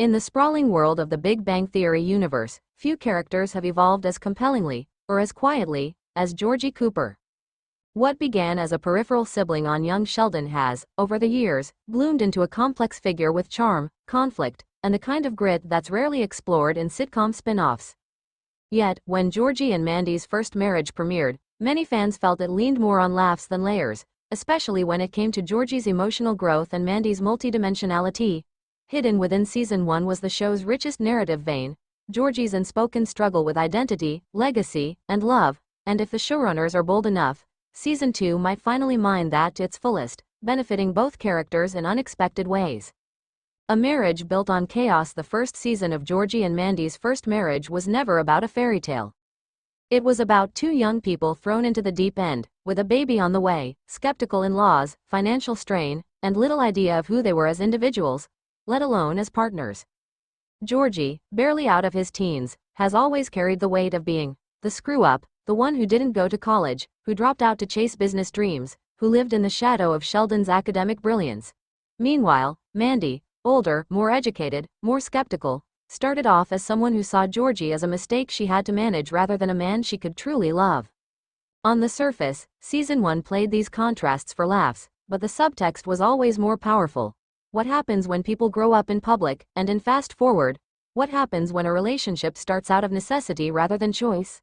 In the sprawling world of the Big Bang Theory universe, few characters have evolved as compellingly, or as quietly, as Georgie Cooper. What began as a peripheral sibling on young Sheldon has, over the years, bloomed into a complex figure with charm, conflict, and the kind of grit that's rarely explored in sitcom spin-offs. Yet, when Georgie and Mandy's first marriage premiered, many fans felt it leaned more on laughs than layers, especially when it came to Georgie's emotional growth and Mandy's multidimensionality. Hidden within Season 1 was the show's richest narrative vein, Georgie's unspoken struggle with identity, legacy, and love, and if the showrunners are bold enough, Season 2 might finally mine that to its fullest, benefiting both characters in unexpected ways. A marriage built on chaos. The first season of Georgie and Mandy's first marriage was never about a fairy tale. It was about two young people thrown into the deep end, with a baby on the way, skeptical in-laws, financial strain, and little idea of who they were as individuals, let alone as partners. Georgie, barely out of his teens, has always carried the weight of being the screw-up, the one who didn't go to college, who dropped out to chase business dreams, who lived in the shadow of Sheldon's academic brilliance. Meanwhile, Mandy, older, more educated, more skeptical, started off as someone who saw Georgie as a mistake she had to manage rather than a man she could truly love. On the surface, Season 1 played these contrasts for laughs, but the subtext was always more powerful. What happens when people grow up in public, and in fast forward? What happens when a relationship starts out of necessity rather than choice?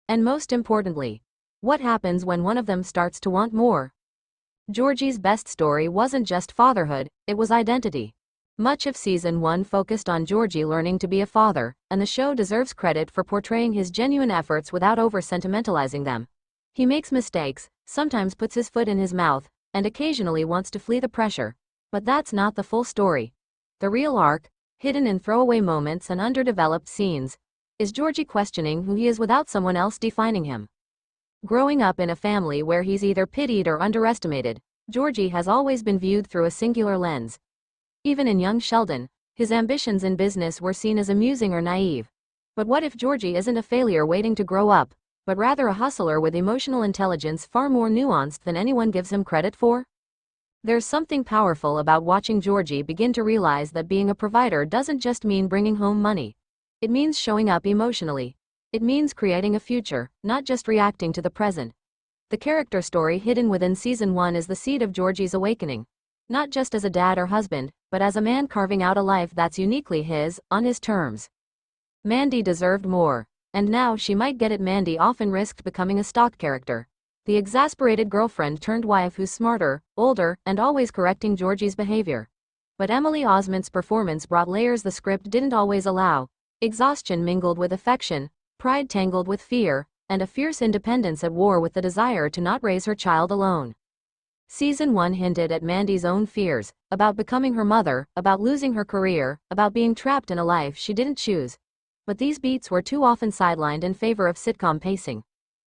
And most importantly, what happens when one of them starts to want more? Georgie's best story wasn't just fatherhood, it was identity. Much of Season 1 focused on Georgie learning to be a father, and the show deserves credit for portraying his genuine efforts without over-sentimentalizing them. He makes mistakes, sometimes puts his foot in his mouth, and occasionally wants to flee the pressure. But that's not the full story. The real arc, hidden in throwaway moments and underdeveloped scenes, is Georgie questioning who he is without someone else defining him. Growing up in a family where he's either pitied or underestimated, Georgie has always been viewed through a singular lens. Even in young Sheldon, his ambitions in business were seen as amusing or naive. But what if Georgie isn't a failure waiting to grow up, but rather a hustler with emotional intelligence far more nuanced than anyone gives him credit for? There's something powerful about watching Georgie begin to realize that being a provider doesn't just mean bringing home money. It means showing up emotionally. It means creating a future, not just reacting to the present. The character story hidden within Season 1 is the seed of Georgie's awakening. Not just as a dad or husband, but as a man carving out a life that's uniquely his, on his terms. Mandy deserved more, and now she might get it. Mandy often risked becoming a stock character. The exasperated girlfriend turned wife who's smarter, older, and always correcting Georgie's behavior. But Emily Osment's performance brought layers the script didn't always allow. Exhaustion mingled with affection, pride tangled with fear, and a fierce independence at war with the desire to not raise her child alone. Season 1 hinted at Mandy's own fears, about becoming her mother, about losing her career, about being trapped in a life she didn't choose. But these beats were too often sidelined in favor of sitcom pacing.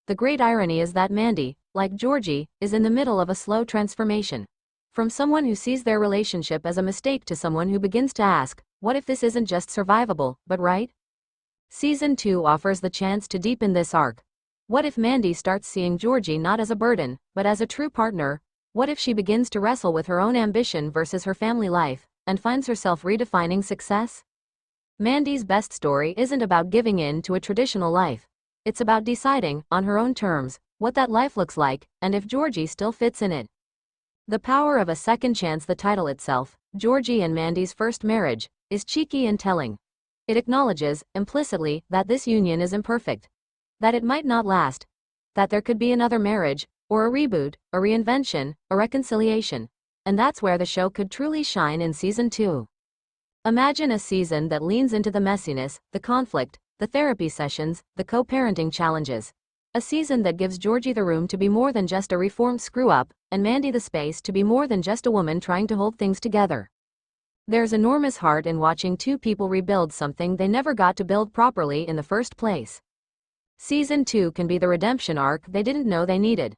The great irony is that Mandy, like Georgie, is in the middle of a slow transformation. From someone who sees their relationship as a mistake to someone who begins to ask, what if this isn't just survivable, but right? Season 2 offers the chance to deepen this arc. What if Mandy starts seeing Georgie not as a burden, but as a true partner? What if she begins to wrestle with her own ambition versus her family life, and finds herself redefining success? Mandy's best story isn't about giving in to a traditional life. It's about deciding, on her own terms, what that life looks like, and if Georgie still fits in it. The power of a second chance. The title itself, Georgie and Mandy's First Marriage, is cheeky and telling. It acknowledges, implicitly, that this union is imperfect. That it might not last. That there could be another marriage, or a reboot, a reinvention, a reconciliation. And that's where the show could truly shine in Season 2. Imagine a season that leans into the messiness, the conflict, the therapy sessions, the co-parenting challenges. A season that gives Georgie the room to be more than just a reformed screw-up, and Mandy the space to be more than just a woman trying to hold things together. There's enormous heart in watching two people rebuild something they never got to build properly in the first place. Season 2 can be the redemption arc they didn't know they needed.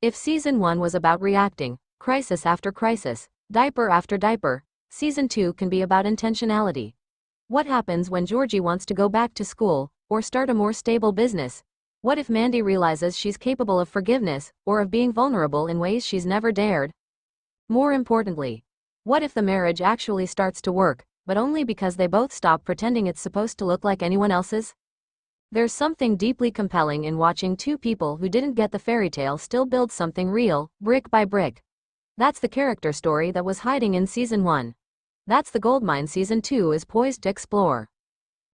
If Season 1 was about reacting, crisis after crisis, diaper after diaper, Season 2 can be about intentionality. What happens when Georgie wants to go back to school, or start a more stable business? What if Mandy realizes she's capable of forgiveness, or of being vulnerable in ways she's never dared? More importantly, what if the marriage actually starts to work, but only because they both stop pretending it's supposed to look like anyone else's? There's something deeply compelling in watching two people who didn't get the fairy tale still build something real, brick by brick. That's the character story that was hiding in Season 1. That's the goldmine Season 2 is poised to explore.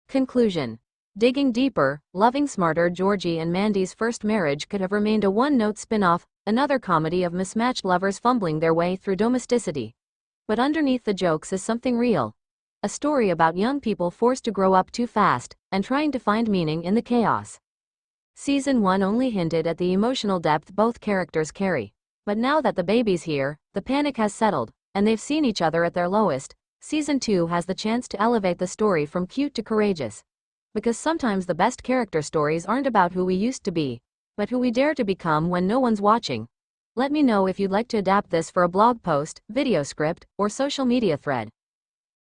Conclusion. Digging deeper, Loving Smarter. Georgie and Mandy's first marriage could have remained a one-note spin-off, another comedy of mismatched lovers fumbling their way through domesticity. But underneath the jokes is something real. A story about young people forced to grow up too fast, and trying to find meaning in the chaos. Season 1 only hinted at the emotional depth both characters carry. But now that the baby's here, the panic has settled, and they've seen each other at their lowest, Season 2 has the chance to elevate the story from cute to courageous. Because sometimes the best character stories aren't about who we used to be, but who we dare to become when no one's watching. Let me know if you'd like to adapt this for a blog post, video script, or social media thread.